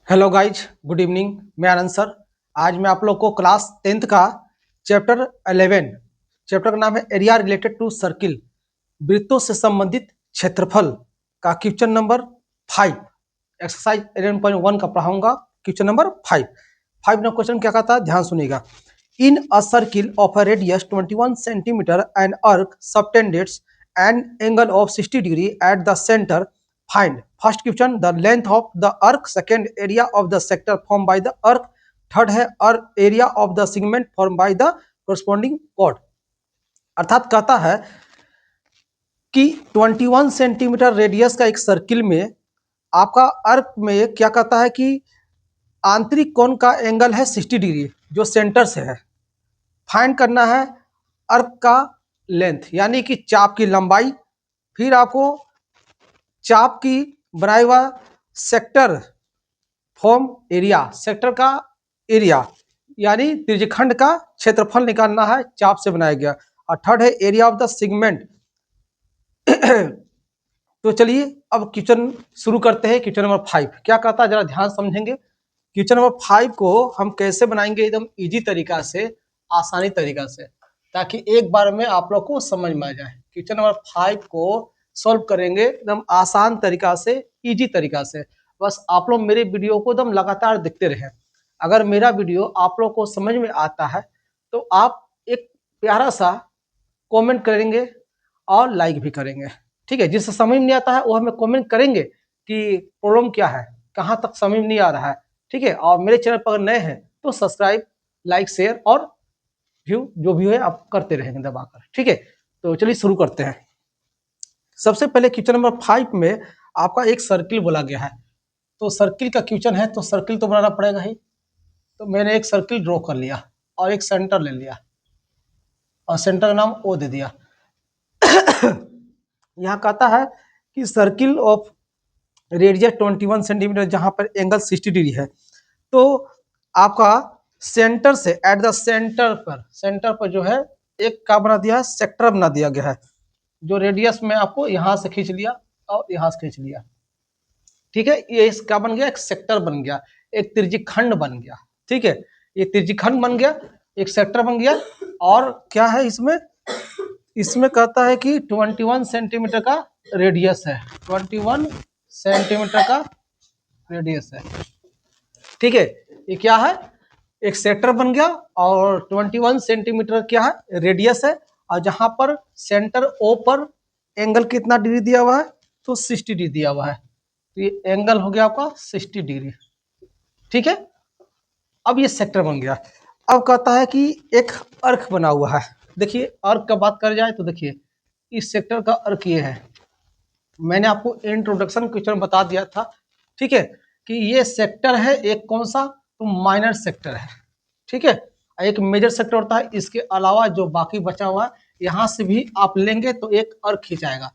Hello guys, good evening. मैं आनंद sir. आज मैं आप लोग को क्लास 10th का चैप्टर 11 चैप्टर का नाम है एरिया रिलेटेड टू सर्किल, वृत्तों से संबंधित क्षेत्रफल का क्वेश्चन नंबर 5 एक्सरसाइज 11.1 का पढ़ाऊंगा। क्वेश्चन नंबर 5 ना क्वेश्चन क्या कहता है, ध्यान सुनिएगा। In a circle of a radius 21 centimeter and arc subtends an angle of 60 degree at the center. Find first question the length of the arc, second area of the sector formed by the arc, third है area of the segment formed by the corresponding chord। अर्थात कहता है कि 21 centimetre radius का एक circle में आपका अर्क में क्या कहता है कि आंतरिक कोण का एंगल है 60 डिग्री जो सेंटर से है। फाइंड करना है अर्क का लेंथ यानी कि चाप की लंबाई, फिर आपको चाप की बनाया हुआ सेक्टर फॉर्म एरिया, सेक्टर का एरिया यानी त्रिज्यखंड का क्षेत्रफल निकालना है, चाप से बनाया गया। और थर्ड है एरिया ऑफ द सेगमेंट। तो चलिए अब क्वेश्चन शुरू करते हैं। क्वेश्चन नंबर 5 क्या कहता है, जरा ध्यान समझेंगे। क्वेश्चन नंबर 5 को हम कैसे बनाएंगे एकदम इजी तरीका से, आसानी तरीका से, ताकि एक बार में आप लोग को समझ में आ जाए। क्वेश्चन नंबर 5 को सॉल्व करेंगे एकदम आसान तरीका से, इजी तरीका से। बस आप लोग मेरे वीडियो को एकदम लगातार देखते रहें। अगर मेरा वीडियो आप लोग को समझ में आता है तो आप एक प्यारा सा कमेंट करेंगे और लाइक भी करेंगे, ठीक है। जिससे समझ में नहीं आता है वो हमें कमेंट करेंगे कि प्रॉब्लम क्या है, कहाँ तक समझ में नहीं आ रहा है, ठीक है। और मेरे चैनल पर अगर नए हैं तो सब्सक्राइब, लाइक, शेयर और व्यू जो भी है आप करते रहेंगे दबाकर, ठीक है। तो चलिए शुरू करते हैं। सबसे पहले क्वेश्चन नंबर 5 में आपका एक सर्किल बोला गया है। तो सर्किल का क्वेश्चन है तो सर्किल तो बनाना पड़ेगा ही। तो मैंने एक सर्किल ड्रॉ कर लिया और एक सेंटर ले लिया और सेंटर का नाम ओ दे दिया। यहाँ कहता है कि सर्किल ऑफ रेडियस 21 सेंटीमीटर जहां पर एंगल 60 डिग्री है। तो आपका सेंटर से एट द सेंटर पर जो है एक क्या बना दिया है, सेक्टर बना दिया गया है। जो रेडियस में आपको यहां से खींच लिया और यहां से खींच लिया, ठीक है। ये इसका बन गया, एक सेक्टर बन गया, एक त्रिज्यखंड बन गया, ठीक है। ये त्रिज्यखंड बन गया, एक सेक्टर बन गया। और क्या है इसमें, इसमें कहता है कि 21 सेंटीमीटर का रेडियस है, 21 सेंटीमीटर का रेडियस है, ठीक है। ये क्या है, एक सेक्टर बन गया और 21 सेंटीमीटर क्या है, रेडियस है। और जहां पर सेंटर ओ पर एंगल कितना डिग्री दिया हुआ है, तो 60 डिग्री दिया हुआ है। तो ये एंगल हो गया आपका 60 डिग्री, ठीक है। अब ये सेक्टर बन गया। अब कहता है कि एक अर्क बना हुआ है। देखिए अर्क का बात कर जाए तो देखिए इस सेक्टर का अर्क ये है। मैंने आपको इंट्रोडक्शन क्वेश्चन बता दिया था, ठीक है, कि ये सेक्टर है एक कौन सा, तो माइनर सेक्टर है, ठीक है। एक मेजर सेक्टर होता है, इसके अलावा जो बाकी बचा हुआ है यहाँ से भी आप लेंगे तो एक अर्क खींचाएगा,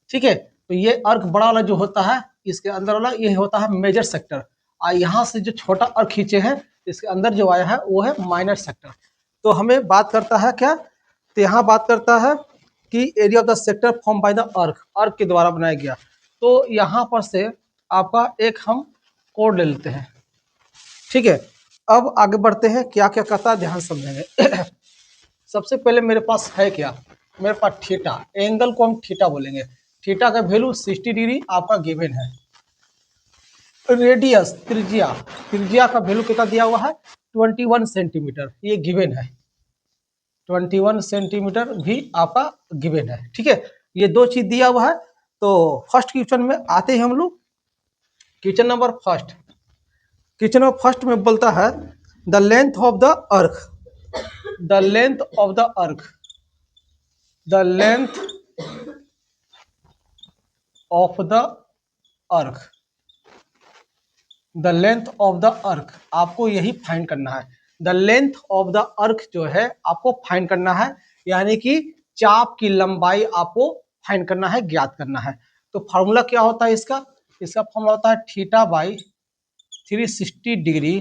ठीक है। तो ये अर्क बड़ा वाला जो होता है इसके अंदर वाला ये होता है मेजर सेक्टर। और यहाँ से जो छोटा अर्क खींचे हैं इसके अंदर जो आया है वो है माइनर सेक्टर। तो हमें बात करता है क्या, तो यहाँ बात करता है कि area of the sector form by the अर्क के द्वारा बनाया गया। तो यहाँ पर से आपका एक हम कोड ले लेते हैं, ठीक है। अब आगे बढ़ते हैं, क्या क्या कहता है ध्यान समझेंगे। सबसे पहले मेरे पास है क्या, मेरे पास थीटा, एंगल को हम थीटा बोलेंगे। थीटा का वैल्यू 60 डिग्री आपका गिवन है। रेडियस त्रिज्या का वैल्यू कितना दिया हुआ है, 21 सेंटीमीटर, ये गिवन है। 21 सेंटीमीटर भी आपका गिवन है, ठीक है। ये दो चीज दिया हुआ है। तो फर्स्ट क्वेश्चन में आते हैं हम लोग। क्वेश्चन नंबर फर्स्ट में बोलता है द लेंथ ऑफ द अर्क, द लेंथ ऑफ द अर्क, द लेंथ ऑफ द अर्क, द लेंथ ऑफ द अर्क, आपको यही फाइंड करना है। द लेंथ ऑफ द अर्क जो है आपको फाइंड करना है, यानी कि चाप की लंबाई आपको फाइंड करना है, ज्ञात करना है। तो फार्मूला क्या होता है इसका, इसका फार्मूला होता है theta by 360 degree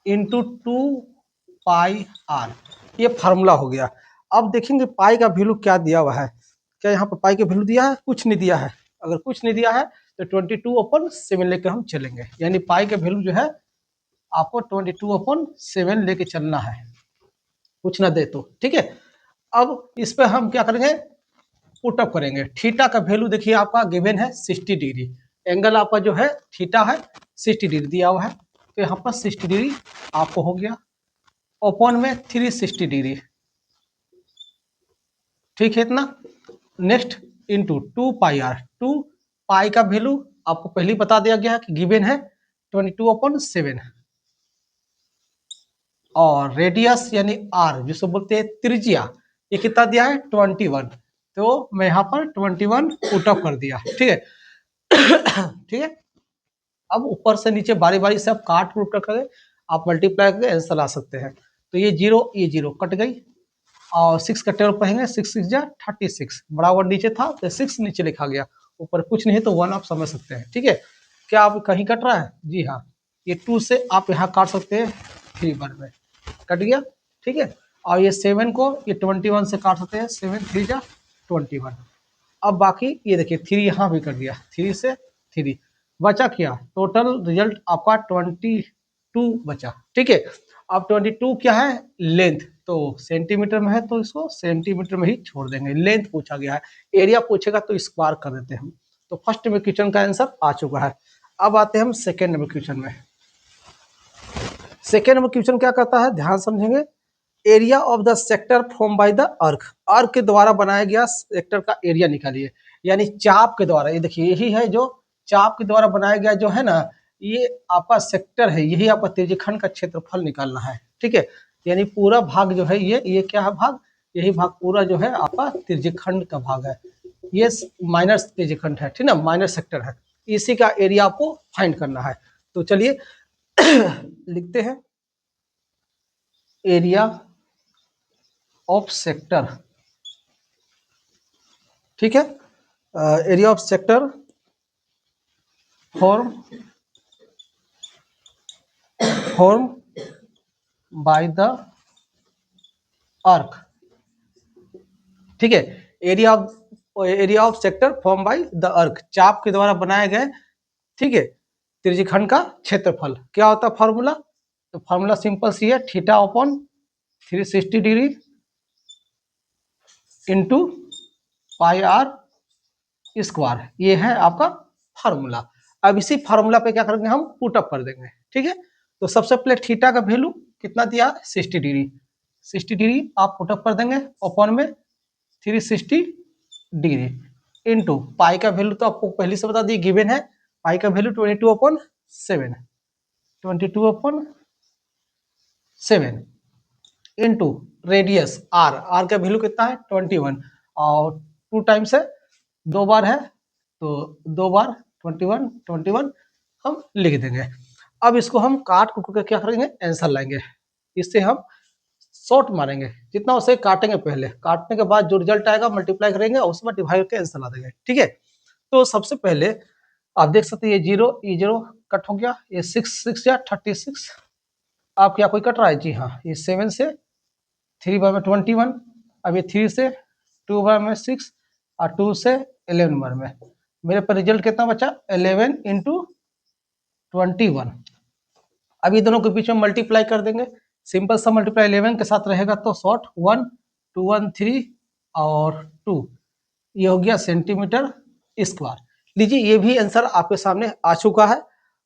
into 2 pi R, ये फार्मूला हो गया। अब देखेंगे पाई का वैल्यू क्या दिया हुआ है। क्या यहाँ पर पाई का वैल्यू दिया है, कुछ नहीं दिया है। अगर कुछ नहीं दिया है तो 22/7 लेके हम चलेंगे, यानी पाई का वैल्यू जो है आपको 22/7 लेके चलना है, कुछ ना दे तो, ठीक है। अब इस पे हम क्या करेंगे, पुटअप करेंगे। थीटा का वैल्यू देखिए आपका गिवन है 60 डिग्री, एंगल आपका जो है थीटा है 60 डिग्री दिया हुआ है, तो यहाँ पर 60 डिग्री आपको हो गया, ओपन में 360 डिग्री, ठीक है इतना। नेक्स्ट इंटू 2 पाई आर, 2 पाई का वैल्यू आपको पहले ही बता दिया गया है कि गिवन है 22/7, और रेडियस यानी आर जिसको बोलते हैं त्रिज्या, ये कितना दिया है 21, तो मैं यहाँ पर 21 पुटअप कर दिया, ठीक है। ठीक है, अब ऊपर से नीचे बारी बारी से आप काट कूट करके आप मल्टीप्लाई करके आंसर ला सकते हैं। तो ये जीरो कट गई, और 6 का टेबल पढ़ेंगे, 6 6 जा 36, बराबर नीचे था तो 6 नीचे लिखा गया, ऊपर कुछ नहीं तो 1 आप समझ सकते हैं, ठीक है। क्या आप कहीं कट रहा है, जी हाँ, ये 2 से आप यहाँ काट सकते हैं, 3 बार में कट गया, ठीक है। और ये 7 को ये 21 से काट सकते हैं, 7 3 जा 21। अब बाकी ये देखिए 3 यहाँ भी कर दिया, 3 से 3 बचा, क्या टोटल रिजल्ट आपका 22 बचा, ठीक है। अब 22 क्या है लेंथ, तो सेंटीमीटर में है तो इसको सेंटीमीटर में ही छोड़ देंगे, लेंथ पूछा गया है, एरिया पूछेगा तो स्क्वायर कर देते हैं हम। तो फर्स्ट में क्वेश्चन का आंसर आ चुका है। अब आते हैं हम सेकेंड में क्वेश्चन में। सेकेंड में क्वेश्चन क्या कहता है, ध्यान समझेंगे। Area of the sector form by the अर्क, अर्क के द्वारा बनाया गया सेक्टर का एरिया निकालिए, यानी चाप के द्वारा, ये देखिए यही है जो चाप के द्वारा बनाया गया जो है ना, ये आपका सेक्टर है, यही आपका त्रिज्यखंड का क्षेत्रफल निकालना है, ठीक है। यानी पूरा भाग जो है ये क्या है भाग, यही भाग पूरा जो है आपका त्रिज्यखंड का भाग है, ये माइनर त्रिज्यखंड है, ठीक ना, माइनर सेक्टर है, इसी का एरिया आपको फाइंड करना है। तो चलिए लिखते हैं, एरिया ऑफ सेक्टर, ठीक है, area of sector form by the अर्क, ठीक है। Area of sector form by the अर्क, चाप के द्वारा बनाए गए, ठीक है, त्रिज्यखंड का क्षेत्रफल क्या होता है फॉर्मूला, तो फॉर्मूला सिंपल सी है, theta upon 360 degree into pi R square, ये है आपका फार्मूला। अब इसी फार्मूला पे क्या करेंगे हम पुटअप कर देंगे, ठीक है। तो सबसे पहले थीटा का वैल्यू कितना दिया 60 डिग्री, 60 डिग्री आप पुटअप कर देंगे, अपॉन में 360 डिग्री इंटू पाई का वैल्यू तो आपको पहले से बता दिए गिवन है, पाई का value 22/7, 22/7 into radius R, R का वैल्यू कितना है 21, और 2 टाइम्स है 2 बार है, तो 2 बार 21 21 हम लिख देंगे। अब इसको हम काट कुट कर क्या करेंगे आंसर लाएंगे, इससे हम शॉर्ट मारेंगे, जितना उसे काटेंगे पहले, काटने के बाद जो रिजल्ट आएगा मल्टीप्लाई करेंगे और उसमें डिवाइड करके आंसर ला देंगे, ठीक है। तो सबसे पहले आप देख सकते हैं ये जीरो कट हो गया, ये 6 6 या 36, आप क्या कोई कट रहा है, जी हाँ, ये 7 से 3 बार में 21, अब ये 3 से 2 बार में 6, और 2 से 11 बार में, मेरे पर रिजल्ट कितना बचा 11 इंटू 21। अब ये दोनों के बीच में मल्टीप्लाई कर देंगे, सिंपल सा मल्टीप्लाई 11 के साथ रहेगा तो शॉर्ट 1 2 1 3 और 2, ये हो गया सेंटीमीटर स्क्वायर। लीजिए ये भी आंसर आपके सामने आ चुका है।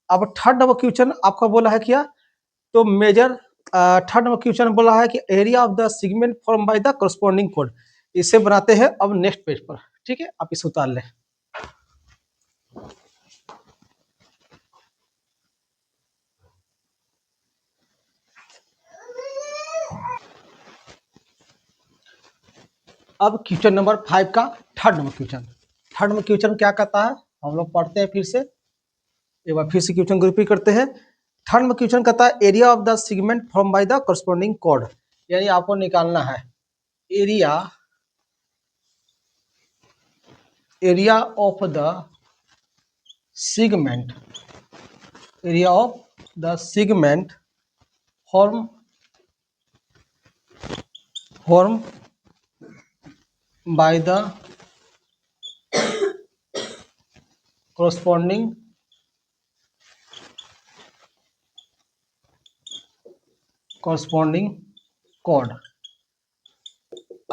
अब थर्ड नंबर क्वेश्चन आपका बोला है क्या, तो मेजर, थर्ड नंबर क्वेश्चन बोला है कि area of the segment form by the corresponding code, इसे बनाते हैं अब नेक्स्ट पेज पर, ठीक है, आप इसे उतार लें। अब क्वेश्चन नंबर 5 का third number question, third number question क्या कहता है हम लोग पढ़ते हैं फिर से, एक बार फिर से क्वेश्चन को रिपीट करते हैं। थर्ड में क्वेश्चन कहता है area of the segment form by the corresponding code, यानी आपको निकालना है area of the segment, area of the segment form by the corresponding code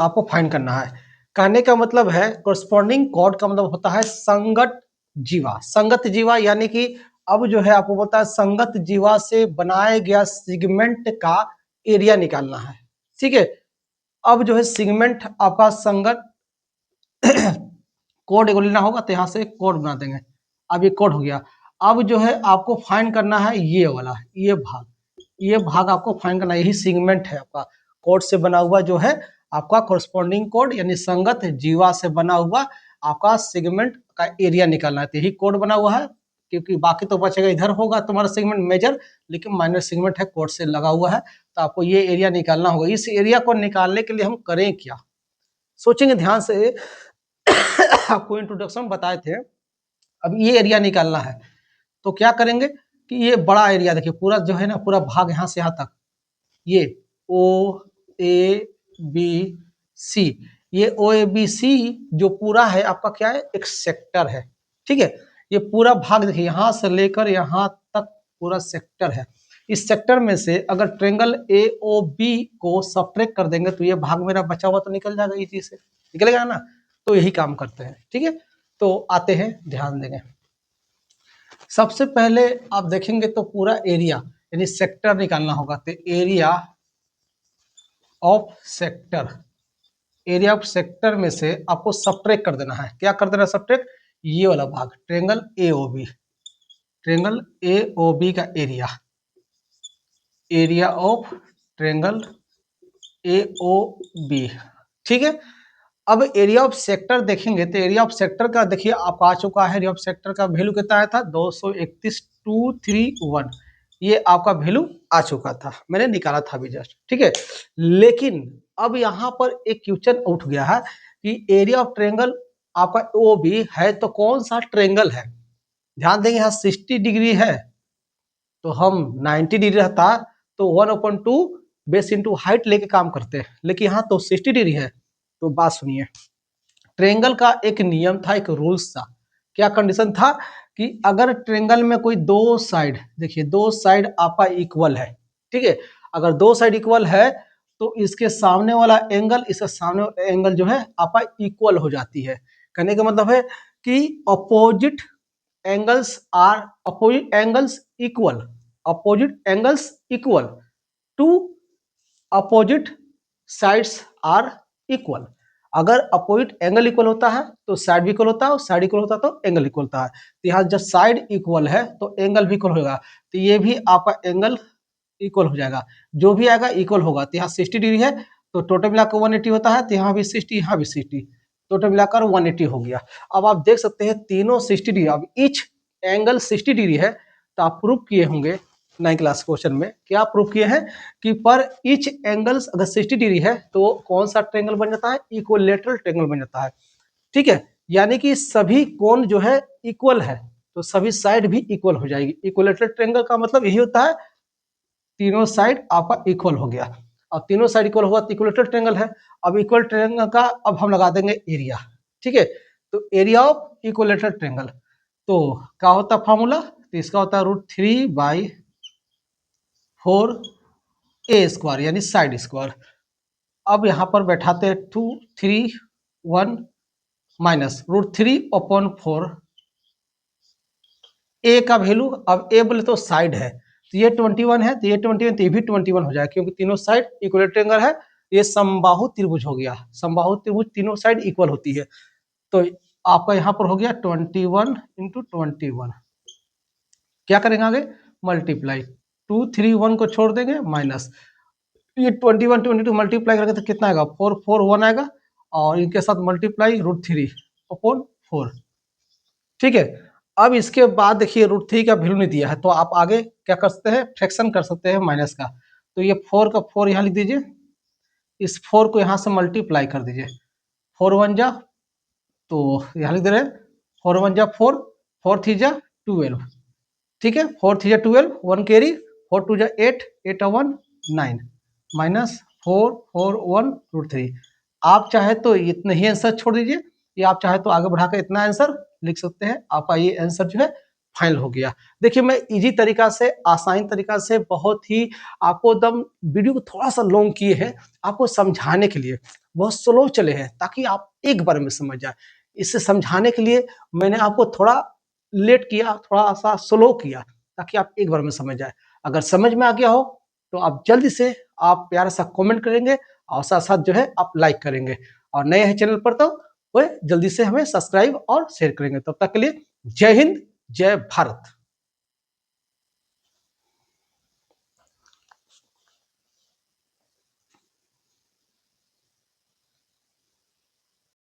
आपको फाइंड करना है। कहने का मतलब है कोरस्पॉन्डिंग कोड का मतलब होता है संगत जीवा। संगत जीवा यानी कि अब जो है आपको पता है संगत जीवा से बनाया गया सेगमेंट का एरिया निकालना है। ठीक है, अब जो है सेगमेंट आपका संगत कोड एगो लेना होगा तो यहाँ से कोड बना देंगे। अब ये कोड हो गया। अब जो है आपको फाइंड करना है ये वाला, ये भाग आपको फाइंड करना है। यही सेगमेंट है आपका कोड से बना हुआ जो है आपका कोरस्पॉन्डिंग कोड यानी संगत जीवा से बना हुआ आपका सेगमेंट का एरिया निकालना है। तो यही कोड बना हुआ है, क्योंकि बाकी तो बचेगा इधर होगा तुम्हारा सेगमेंट मेजर, लेकिन माइनर सेगमेंट है कोड से लगा हुआ है। तो आपको ये एरिया निकालना होगा। इस एरिया को निकालने के लिए हम करें क्या, सोचेंगे ध्यान से। आपको इंट्रोडक्शन बताए थे। अब ये एरिया निकालना है तो क्या करेंगे कि ये बड़ा एरिया देखिए पूरा जो है ना, पूरा भाग यहाँ से यहाँ तक, ये ओ ए बी सी, ये ओ ए बी सी जो पूरा है आपका क्या है, एक सेक्टर है। ठीक है, ये पूरा भाग देखिए यहाँ से लेकर यहाँ तक पूरा सेक्टर है। इस सेक्टर में से अगर ट्रेंगल ए ओ बी को सब्ट्रैक्ट कर देंगे तो ये भाग मेरा बचा हुआ तो निकल जाएगा, इसी से निकलेगा ना। तो यही काम करते हैं। ठीक है, तो आते हैं, ध्यान देंगे। सबसे पहले आप देखेंगे तो पूरा एरिया यानी सेक्टर निकालना होगा। तो area of sector, area of sector में से आपको सब्ट्रैक्ट कर देना है। क्या कर देना है सब्ट्रैक्ट, ये वाला भाग triangle A O B, triangle A O B का area, area of triangle A O B. ठीक है, अब एरिया ऑफ सेक्टर देखेंगे तो एरिया ऑफ सेक्टर का देखिए आप आ चुका है। एरिया ऑफ सेक्टर का वैल्यू कितना आया था, 231,231, ये आपका वैल्यू आ चुका था, मैंने निकाला था अभी जस्ट। ठीक है, लेकिन अब यहाँ पर एक क्वेश्चन उठ गया है कि एरिया ऑफ ट्रेंगल आपका ओ बी है तो कौन सा ट्रेंगल है। ध्यान देंगे यहाँ 60 डिग्री है तो हम 90 डिग्री रहता तो 1/2 बेस इंटू हाइट लेके काम करते हैं, लेकिन यहाँ तो 60 डिग्री है। तो बात सुनिए, ट्रेंगल का एक नियम था, एक रूल्स था। क्या कंडीशन था कि अगर ट्रेंगल में कोई दो साइड, देखिए दो साइड आपका इक्वल है। ठीक है, अगर दो साइड इक्वल है तो इसके सामने वाला एंगल इसके सामने वाला एंगल जो है आपका इक्वल हो जाती है। कहने का मतलब है कि opposite angles are opposite angles equal, opposite angles equal to opposite sides are equal. अगर अपोजिट एंगल इक्वल होता है तो साइड भी इक्वल होता है, और साइड इक्वल होता है तो एंगल इक्वल होता है। तो यहाँ जब साइड इक्वल है तो एंगल भी इक्वल होगा, तो ये भी आपका एंगल इक्वल हो जाएगा, जो भी आएगा इक्वल होगा। तो यहाँ 60 डिग्री है तो टोटल मिलाकर 180 होता है, तो यहाँ भी 60 यहाँ भी 60, टोटल मिलाकर 180 हो गया। अब आप देख सकते हैं तीनों 60 डिग्री, अब ईच एंगल 60 डिग्री है। तो आप प्रूव किए होंगे 9 क्लास क्वेश्चन में, क्या प्रूव किए हैं कि पर ईच एंगल्स अगर 60 डिग्री है तो कौन सा ट्रायंगल बन जाता है, इक्विलैटरल ट्रायंगल बन जाता है। ठीक है, यानी कि सभी कोण जो है इक्वल है तो सभी साइड भी इक्वल हो जाएगी। इक्विलैटरल ट्रायंगल का मतलब यही होता है तीनों साइड आपका इक्वल हो गया। अब तीनों साइड इक्वल होगा तो इक्विलैटरल ट्रायंगल है। अब इक्वल ट्रायंगल का अब हम लगा देंगे एरिया। ठीक है, तो एरिया ऑफ इक्विलैटरल ट्रायंगल तो क्या होता है फॉर्मूला, तो इसका होता है √3/4 ए स्क्वायर यानी साइड स्क्वायर। अब यहाँ पर बैठाते हैं 2 3 1 माइनस √3/4 ए का वैल्यू। अब ए बोले तो साइड है तो ये 21 है, तो ये 21 तो ये भी 21 हो जाएगा, क्योंकि तीनों साइड इक्विलैटरल ट्रायंगल है। ये समबाहु त्रिभुज हो गया, समबाहु त्रिभुज तीनों साइड इक्वल होती है। तो आपका यहाँ पर हो गया 21 × 21। क्या करेंगे आगे, मल्टीप्लाई 2 3 1 को छोड़ देंगे माइनस ये 21 22 मल्टीप्लाई करेंगे तो कितना आएगा 4 4 1 आएगा, और इनके साथ मल्टीप्लाई √3/4। ठीक है, अब इसके बाद देखिए √3 का वैल्यू नहीं दिया है तो आप आगे क्या कर सकते हैं, फ्रैक्शन कर सकते हैं माइनस का। तो ये 4 का 4 यहाँ लिख दीजिए, इस 4 को यहाँ से मल्टीप्लाई कर दीजिए, 4 1 जा तो यहाँ लिख दे रहे हैं 4 1 जा 4, 4 3 जा 12। ठीक है, 4 3 जा 12, 1 कैरी, 4 2 जा 8, 8 1 9 माइनस 4 4 1 √3। आप चाहे तो इतना ही आंसर छोड़ दीजिए, या आप चाहे तो आगे बढ़ाकर इतना आंसर लिख सकते हैं। आपका ये आंसर जो है फाइनल हो गया। देखिए मैं इजी तरीका से, आसान तरीका से, बहुत ही आपको एकदम वीडियो को थोड़ा सा लॉन्ग किए हैं आपको समझाने के लिए, बहुत स्लो चले हैं ताकि आप एक बार में समझ जाए। इसे समझाने के लिए मैंने आपको थोड़ा लेट किया, थोड़ा सा स्लो किया ताकि आप एक बार में समझ जाए। अगर समझ में आ गया हो तो आप जल्दी से आप प्यारा सा कमेंट करेंगे और साथ साथ जो है आप लाइक करेंगे, और नए हैं चैनल पर तो वो जल्दी से हमें सब्सक्राइब और शेयर करेंगे। तब तक के लिए जय हिंद, जय भारत।